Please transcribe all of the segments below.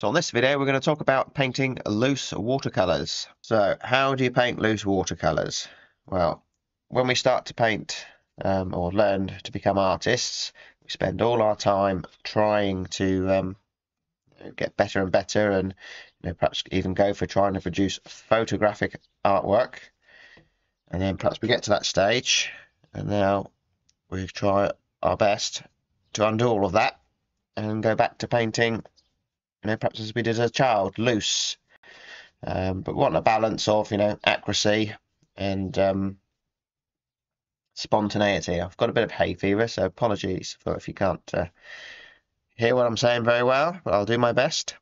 So on this video, we're going to talk about painting loose watercolors. So how do you paint loose watercolors? Well, when we start to paint or learn to become artists, we spend all our time trying to get better and better, and perhaps even go for trying to produce photographic artwork. And then perhaps we get to that stage, and now we try our best to undo all of that and go back to painting, perhaps as we did as a child, loose. But we want a balance of, accuracy and spontaneity. I've got a bit of hay fever, so apologies for if you can't hear what I'm saying very well, but I'll do my best.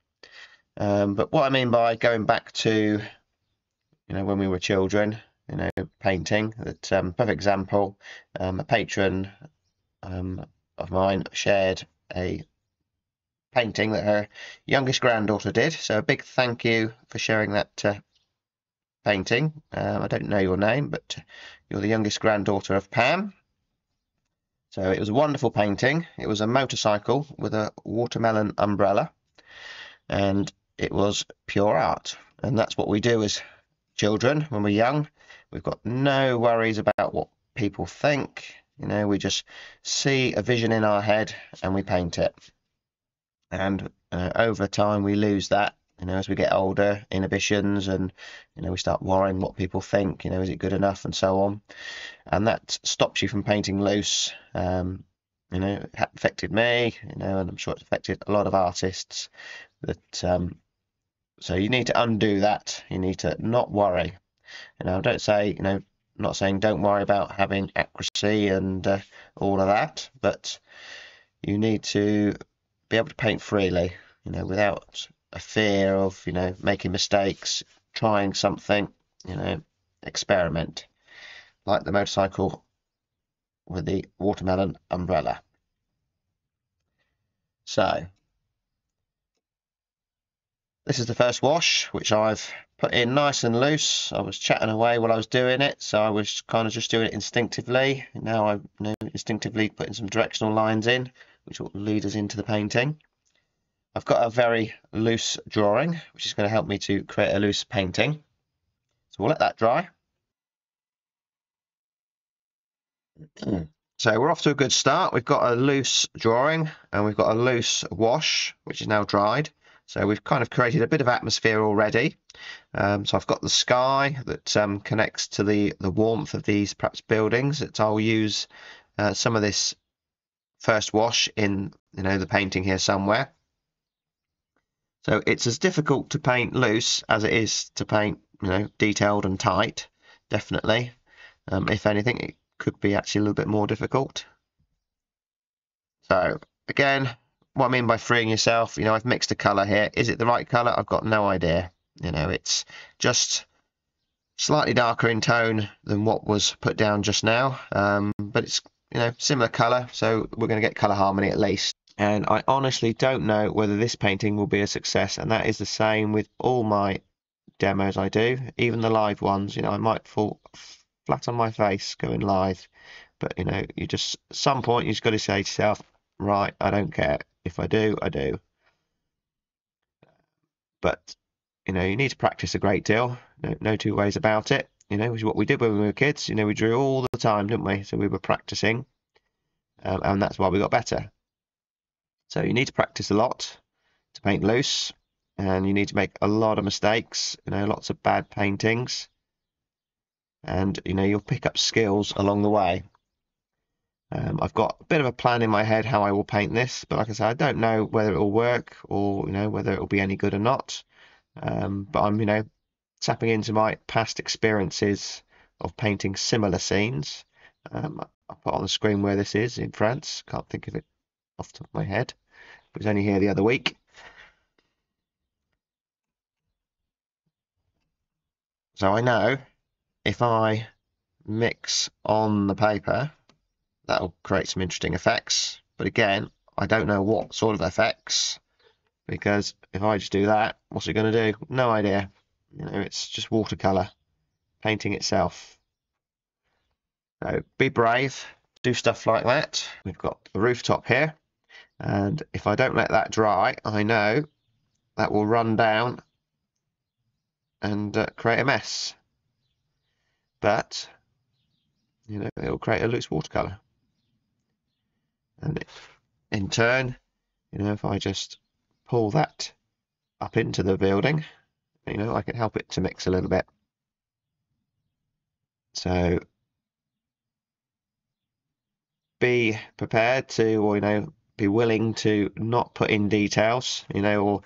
But what I mean by going back to, when we were children, painting, that perfect example, a patron of mine shared a painting that her youngest granddaughter did. So a big thank you for sharing that painting. I don't know your name, but you're the youngest granddaughter of Pam. So it was a wonderful painting. It was a motorcycle with a watermelon umbrella, and it was pure art. And that's what we do as children when we're young. We've got no worries about what people think. We just see a vision in our head and we paint it. And over time we lose that, as we get older, inhibitions, and we start worrying what people think, is it good enough, and so on. And that stops you from painting loose. It affected me, and I'm sure it's affected a lot of artists. That so you need to undo that. You need to not worry. Don't say, not saying don't worry about having accuracy and all of that, but you need to be able to paint freely, without a fear of, making mistakes, trying something, experiment, like the motorcycle with the watermelon umbrella. So this is the first wash, which I've put in nice and loose. I was chatting away while I was doing it, so I was kind of just doing it instinctively. Now I'm instinctively putting some directional lines in, which will lead us into the painting. I've got a very loose drawing, which is going to help me to create a loose painting. So we'll let that dry. So we're off to a good start. We've got a loose drawing and we've got a loose wash, which is now dried. So we've kind of created a bit of atmosphere already. So I've got the sky that connects to the warmth of these perhaps buildings. That I'll use some of this first wash in the painting here somewhere. So it's as difficult to paint loose as it is to paint detailed and tight, definitely. If anything, it could be actually a little bit more difficult. So again, what I mean by freeing yourself, I've mixed a colour here. Is it the right colour? I've got no idea. It's just slightly darker in tone than what was put down just now, but it's similar colour, so we're going to get colour harmony at least. And I honestly don't know whether this painting will be a success, and that is the same with all my demos I do, even the live ones. I might fall flat on my face going live, but you just, at some point you just got to say to yourself, right, I don't care. If I do, I do. But you need to practice a great deal. No two ways about it. Which is what we did when we were kids. We drew all the time, didn't we? So we were practicing, and that's why we got better. So you need to practice a lot to paint loose, and you need to make a lot of mistakes, lots of bad paintings, and you'll pick up skills along the way. I've got a bit of a plan in my head how I will paint this, but like I said, I don't know whether it will work or whether it will be any good or not. But I'm tapping into my past experiences of painting similar scenes. I'll put on the screen where this is in France. Can't think of it off the top of my head. It was only here the other week. So I know if I mix on the paper, that'll create some interesting effects. But again, I don't know what sort of effects, because if I just do that, what's it going to do? No idea. It's just watercolor painting itself. So be brave, do stuff like that. We've got the rooftop here. And if I don't let that dry, I know that will run down and create a mess. But it'll create a loose watercolor, and in turn, if I just pull that up into the building, I can help it to mix a little bit. So be prepared to, or be willing to not put in details, or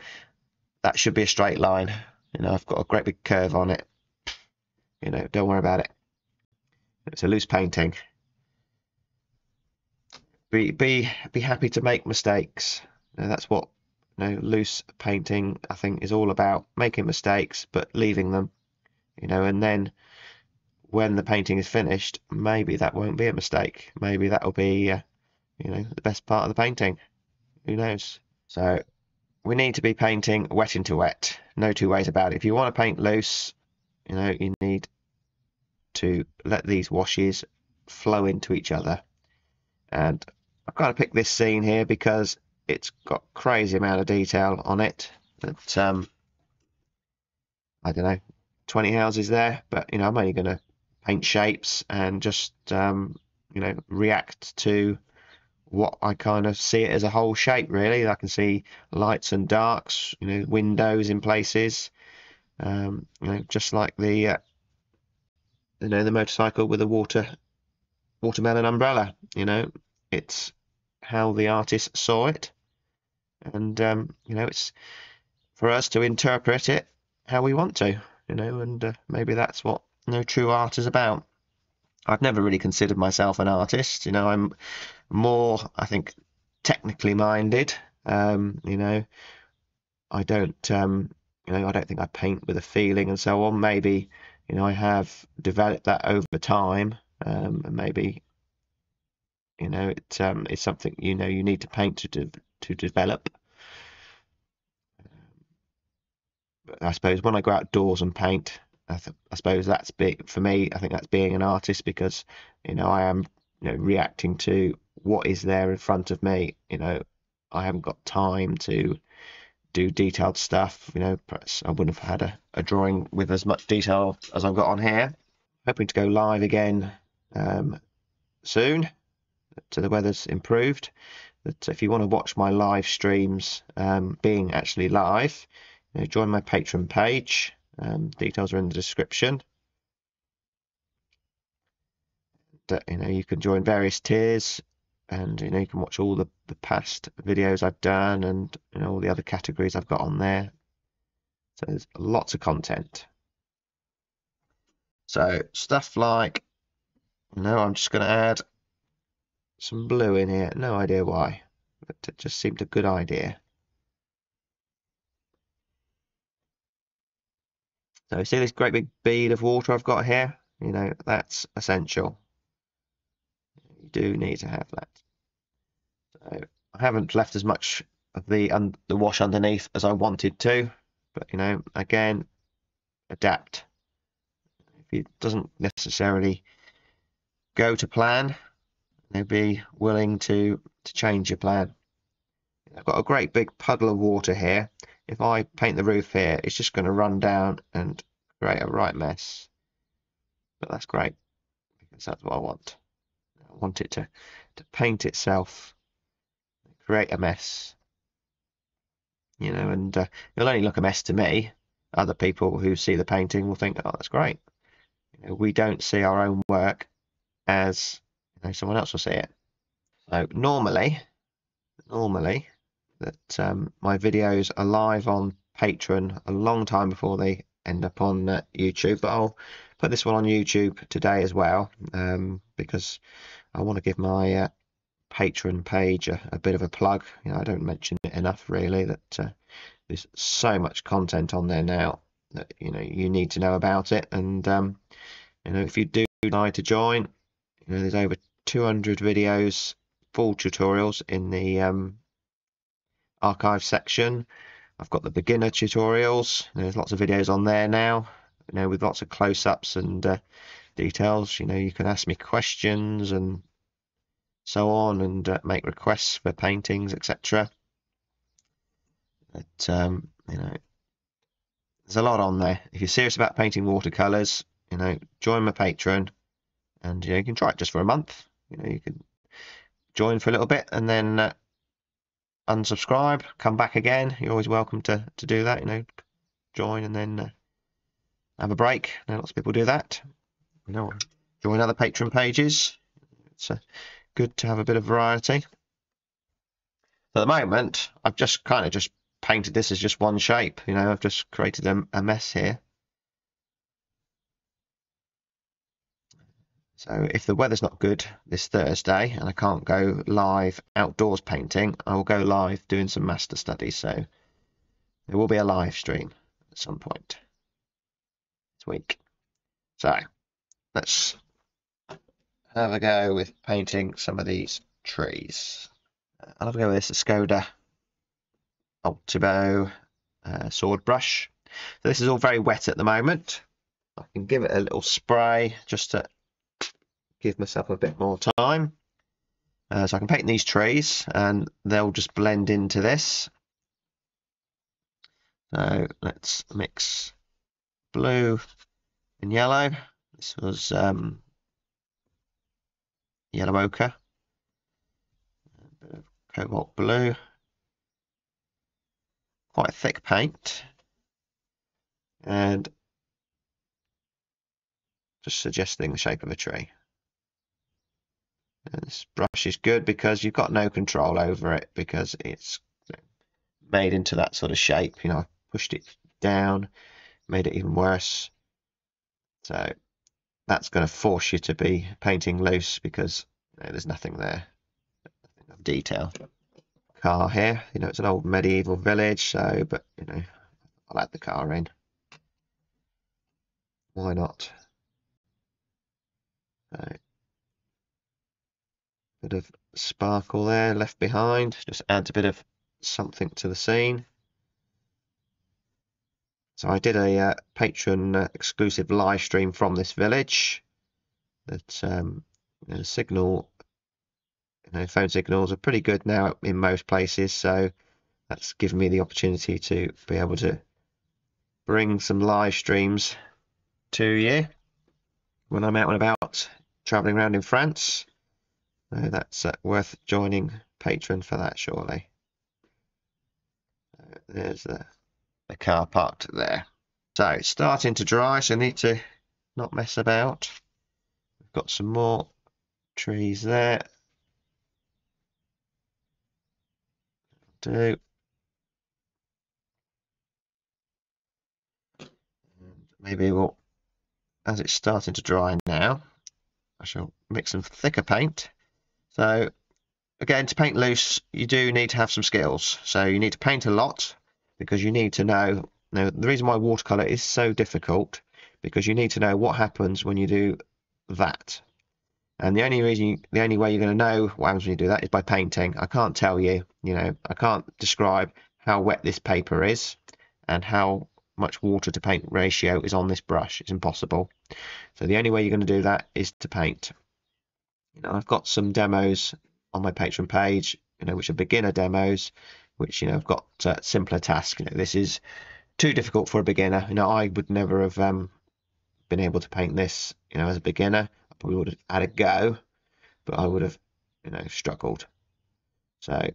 that should be a straight line. I've got a great big curve on it. Don't worry about it. It's a loose painting. Be happy to make mistakes. That's what loose painting, I think, is all about: making mistakes but leaving them. And then when the painting is finished, maybe that won't be a mistake. Maybe that'll be the best part of the painting. Who knows? So we need to be painting wet into wet. No two ways about it. If you want to paint loose, you need to let these washes flow into each other. And I've got to pick this scene here because it's got crazy amount of detail on it. That I don't know, 20 houses there, but I'm only going to paint shapes and just react to what I kind of see it as a whole shape. Really, I can see lights and darks, windows in places, just like the the motorcycle with a watermelon umbrella. It's how the artist saw it, and it's for us to interpret it how we want to, and maybe that's what true art is about. I've never really considered myself an artist. I'm more, I think, technically minded. I don't I don't think I paint with a feeling and so on. Maybe I have developed that over time, and maybe it's something you need to paint to develop. But I suppose when I go outdoors and paint, I suppose that's big for me. I think that's being an artist, because I am reacting to what is there in front of me. I haven't got time to do detailed stuff. Perhaps I wouldn't have had a drawing with as much detail as I've got on here. Hoping to go live again soon, so the weather's improved. That if you want to watch my live streams being actually live, join my Patreon page. Details are in the description. You can join various tiers, and you can watch all the past videos I've done, and all the other categories I've got on there. So there's lots of content. So stuff like, I'm just going to add some blue in here. No idea why, but it just seemed a good idea. So you see this great big bead of water I've got here? That's essential. You do need to have that. So I haven't left as much of the wash underneath as I wanted to, but again, adapt. If it doesn't necessarily go to plan, be willing to change your plan. I've got a great big puddle of water here. If I paint the roof here, it's just going to run down and create a right mess. But that's great, because that's what I want. I want it to paint itself, create a mess. And it'll only look a mess to me. Other people who see the painting will think, oh, that's great. We don't see our own work as someone else will see it. So normally that my videos are live on Patreon a long time before they end up on YouTube, but I'll put this one on YouTube today as well, because I want to give my Patreon page a bit of a plug. I don't mention it enough, really, that there's so much content on there now that you need to know about it. And if you do decide to join, there's over 200 videos, full tutorials in the archive section. I've got the beginner tutorials. There's lots of videos on there now, with lots of close-ups and details. You can ask me questions and so on, and make requests for paintings, etc. But you know, there's a lot on there. If you're serious about painting watercolors, you know, join my Patreon, and you can try it just for a month. You can join for a little bit and then unsubscribe, come back again. You're always welcome to do that. Join and then have a break. Now, lots of people do that. Join other Patreon pages. It's good to have a bit of variety. So at the moment, I've just kind of just painted this as just one shape. I've just created a mess here. So if the weather's not good this Thursday and I can't go live outdoors painting, I will go live doing some master studies. So there will be a live stream at some point this week. So let's have a go with painting some of these trees. I'll have a go with this Skoda Ultimo sword brush. So this is all very wet at the moment. I can give it a little spray just to give myself a bit more time. So I can paint these trees and they'll just blend into this. So let's mix blue and yellow. This was yellow ochre, a bit of cobalt blue, quite a thick paint, and just suggesting the shape of a tree. And this brush is good because you've got no control over it because it's made into that sort of shape. I pushed it down, made it even worse. So that's going to force you to be painting loose because there's nothing there, nothing of detail. Car here, it's an old medieval village, so but I'll add the car in. Why not? So, bit of sparkle there left behind, just adds a bit of something to the scene. So I did a Patreon exclusive live stream from this village. That signal, phone signals are pretty good now in most places, so that's given me the opportunity to be able to bring some live streams to you when I'm out and about traveling around in France. That's worth joining Patreon for that, surely. There's the car parked there. So it's starting to dry, so I need to not mess about. We've got some more trees there. Do. Maybe we'll, as it's starting to dry now, I shall mix some thicker paint. So again, to paint loose, you do need to have some skills. So you need to paint a lot because you need to know. Now, the reason why watercolor is so difficult because you need to know what happens when you do that. And the only way you're going to know what happens when you do that is by painting. I can't tell you, I can't describe how wet this paper is and how much water to paint ratio is on this brush. It's impossible. So the only way you're going to do that is to paint. I've got some demos on my Patreon page, which are beginner demos, which I've got simpler tasks. This is too difficult for a beginner. I would never have been able to paint this, as a beginner. I probably would have had a go, but I would have, struggled. So,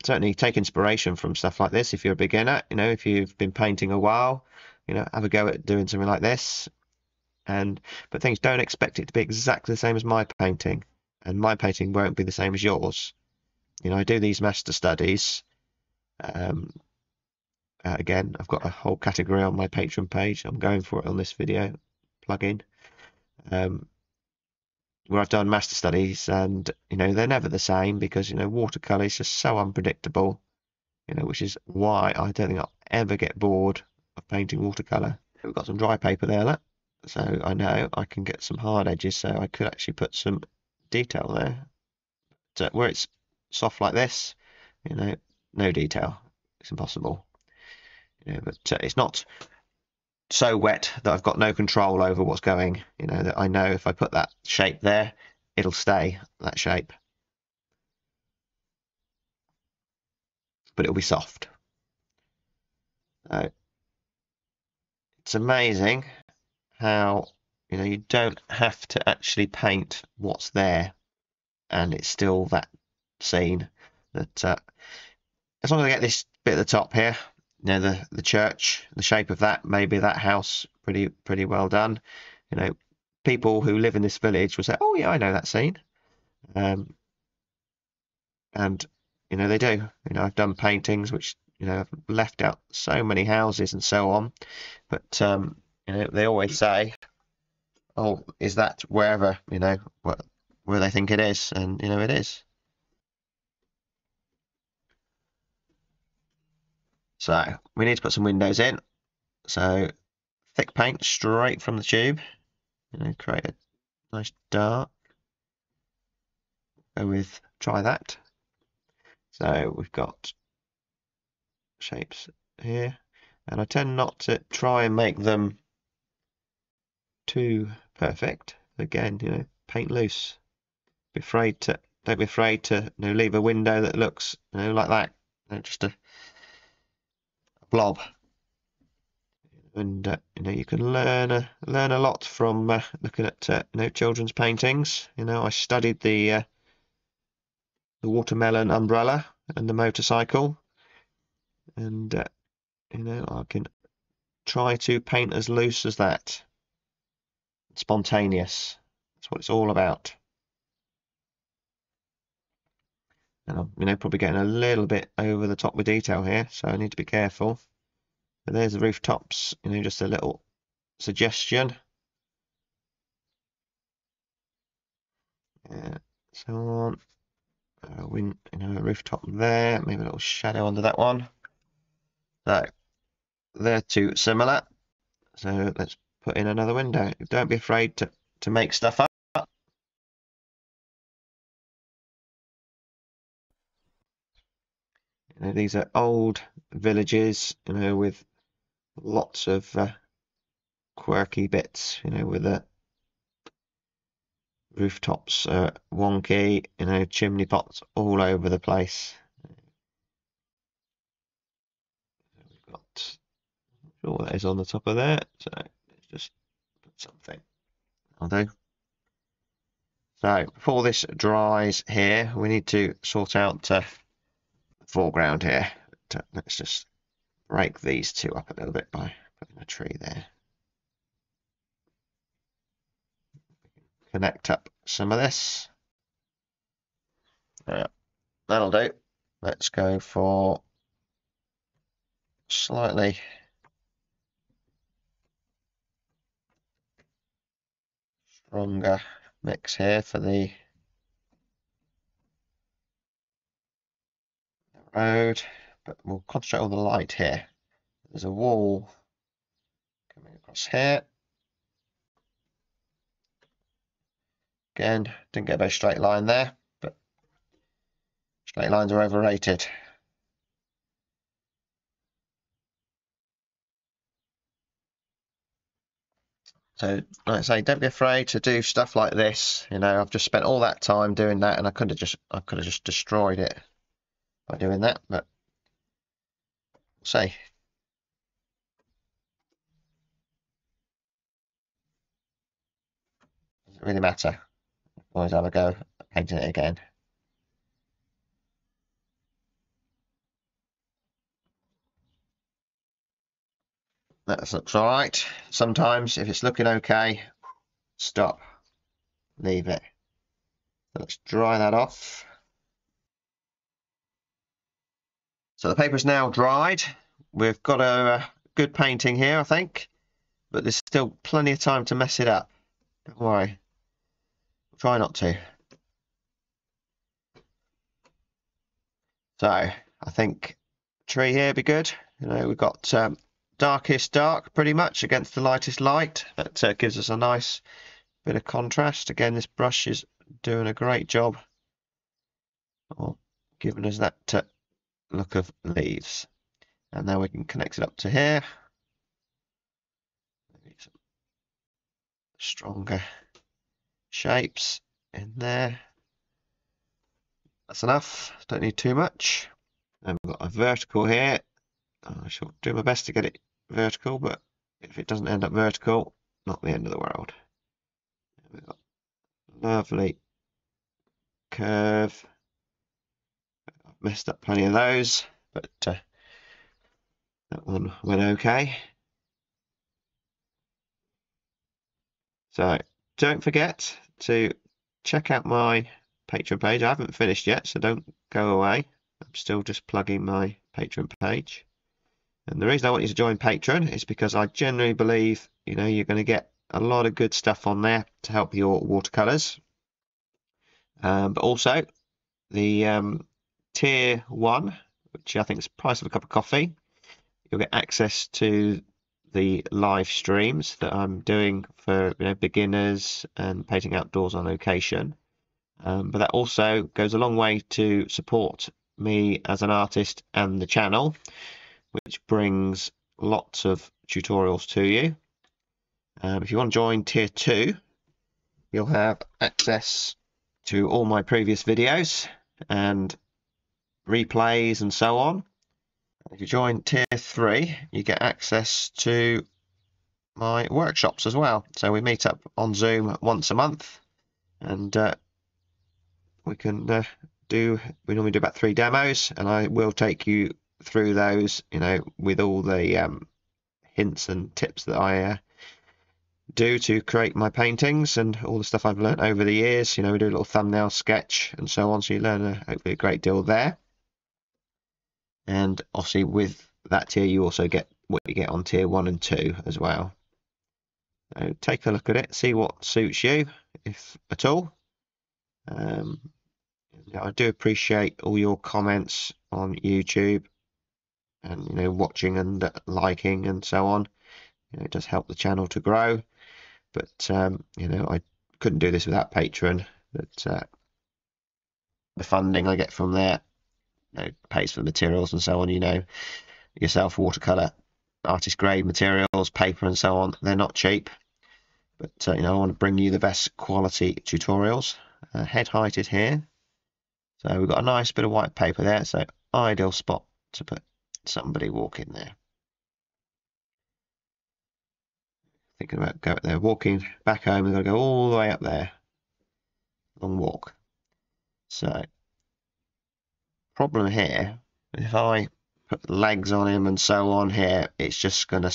certainly take inspiration from stuff like this if you're a beginner. If you've been painting a while, have a go at doing something like this. But things, don't expect it to be exactly the same as my painting, and my painting won't be the same as yours. I do these master studies. Again, I've got a whole category on my Patreon page. I'm going for it on this video plugin, where I've done master studies, and they're never the same because watercolor is just so unpredictable. Which is why I don't think I'll ever get bored of painting watercolor. We've got some dry paper there, look. So I know I can get some hard edges, so I could actually put some detail there. But where it's soft like this, no detail. It's impossible. But it's not so wet that I've got no control over what's going. That I know if I put that shape there, it'll stay that shape. But it'll be soft. It's amazing how, you don't have to actually paint what's there, and it's still that scene. That as long as I get this bit at the top here, the church, the shape of that, maybe that house, pretty well done. People who live in this village will say, "Oh yeah, I know that scene," and they do. I've done paintings which have left out so many houses and so on, but they always say, "Oh, is that wherever where they think it is?" And it is. So we need to put some windows in. So thick paint straight from the tube. Create a nice dark. Go with try that. So we've got shapes here, and I tend not to try and make them too perfect. Again, paint loose. Don't be afraid to leave a window that looks like that, just a blob. And you can learn a lot from looking at children's paintings. I studied the watermelon umbrella and the motorcycle, and I can try to paint as loose as that. Spontaneous. That's what it's all about. And I'm probably getting a little bit over the top with detail here, so I need to be careful. But there's the rooftops, just a little suggestion. So on. A rooftop there, maybe a little shadow under that one. So they're two similar. So let's put in another window. Don't be afraid to make stuff up. These are old villages, with lots of quirky bits, with the rooftops wonky, chimney pots all over the place. We've got all that is on the top of there, so let's just put something. I'll do. So before this dries here, we need to sort out the foreground here. Let's just break these two up a little bit by putting a tree there. Connect up some of this. Yeah, that'll do. Let's go for slightly stronger mix here for the road, but we'll concentrate on the light here. There's a wall coming across here. Again, didn't get a very straight line there, but straight lines are overrated. So, like I say, don't be afraid to do stuff like this. I've just spent all that time doing that, and I could have just destroyed it by doing that. But say, doesn't really matter. Always have a go at painting it again. That looks all right. Sometimes, if it's looking okay, stop, leave it. So let's dry that off. So the paper's now dried. We've got a good painting here, I think, but there's still plenty of time to mess it up. Don't worry. Try not to. So I think tree here be good. We've got darkest dark pretty much against the lightest light. That gives us a nice bit of contrast. Again, this brush is doing a great job of giving us that look of leaves. And now we can connect it up to here. Maybe some stronger shapes in there. That's enough. Don't need too much. And we've got a vertical here. I shall do my best to get it vertical, but if it doesn't end up vertical, not the end of the world. We've got a lovely curve. I've messed up plenty of those, but that one went okay. So don't forget to check out my Patreon page. I haven't finished yet, so don't go away. I'm still just plugging my Patreon page. And the reason I want you to join Patreon is because I genuinely believe, you're going to get a lot of good stuff on there to help your watercolors. But also the tier 1, which I think is the price of a cup of coffee, you'll get access to the live streams that I'm doing for beginners and painting outdoors on location. But that also goes a long way to support me as an artist and the channel, which brings lots of tutorials to you. If you want to join tier 2, you'll have access to all my previous videos and replays and so on. If you join tier 3, you get access to my workshops as well. So we meet up on Zoom once a month, and we normally do about 3 demos, and I will take you through those, with all the hints and tips that I do to create my paintings and all the stuff I've learned over the years. We do a little thumbnail sketch and so on, so you learn hopefully a great deal there. And obviously with that tier, you also get what you get on tier 1 and 2 as well. So take a look at it, see what suits you, if at all. I do appreciate all your comments on YouTube and watching and liking and so on. It does help the channel to grow. But I couldn't do this without Patreon. But the funding I get from there, pays for the materials and so on. Yourself, watercolor, artist grade materials, paper and so on. They're not cheap. But I want to bring you the best quality tutorials. Head height is here. So we've got a nice bit of white paper there. So ideal spot to put somebody walking there. Thinking about going there, walking back home, we've got to go all the way up there. Long walk. So, problem here, if I put legs on him and so on here, it's just going to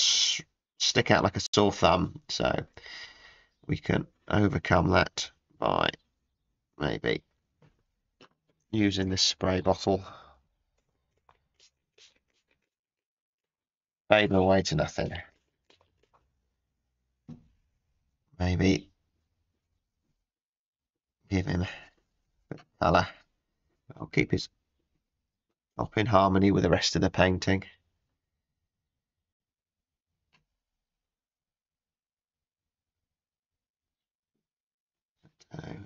stick out like a sore thumb. So, we can overcome that by maybe using this spray bottle. Fade him away to nothing. Maybe give him colour. I'll keep his top in harmony with the rest of the painting.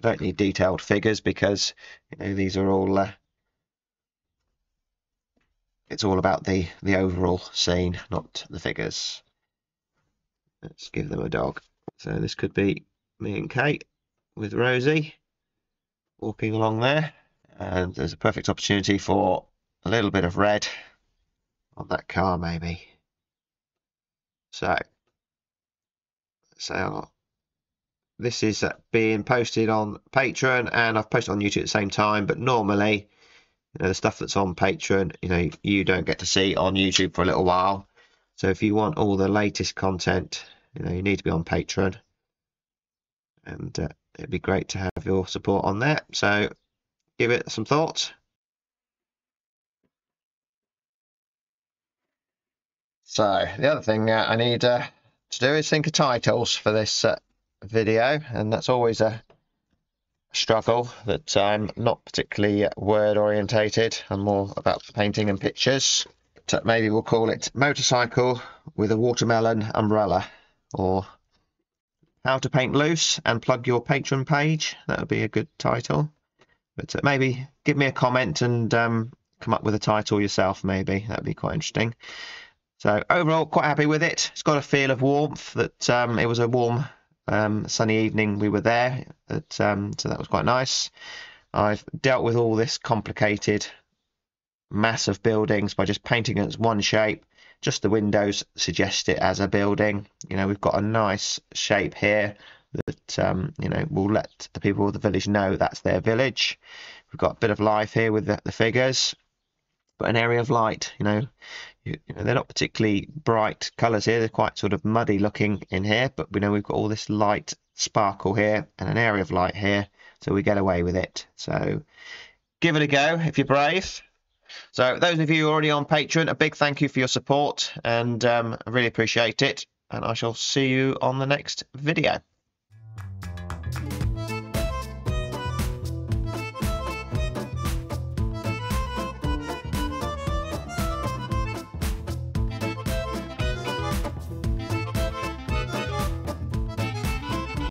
Don't need detailed figures because these are all. It's all about the overall scene, not the figures. Let's give them a dog. So this could be me and Kate with Rosie walking along there, and there's a perfect opportunity for a little bit of red on that car maybe. So this is being posted on Patreon, and I've posted on YouTube at the same time, but normally the stuff that's on Patreon you don't get to see on YouTube for a little while. So if you want all the latest content, you need to be on Patreon, and it'd be great to have your support on that. So give it some thought. So the other thing I need to do is think of titles for this video, and that's always a struggle. That I'm not particularly word orientated. I'm more about painting and pictures. So maybe we'll call it Motorcycle with a Watermelon Umbrella, or How to Paint Loose and Plug Your Patreon Page. That would be a good title. But maybe give me a comment and come up with a title yourself, maybe. That'd be quite interesting. So overall, quite happy with it. It's got a feel of warmth. That it was a warm, sunny evening we were there. So that was quite nice. I've dealt with all this complicated mass of buildings by just painting it as one shape. Just the windows suggest it as a building. You know, we've got a nice shape here that you know, will let the people of the village know that's their village. We've got a bit of life here with the figures, but an area of light. You know, they're not particularly bright colours here. They're quite sort of muddy looking in here, but we know we've got all this light sparkle here and an area of light here, so we get away with it. So give it a go if you're brave. So those of you already on Patreon, a big thank you for your support, and I really appreciate it. And I shall see you on the next video.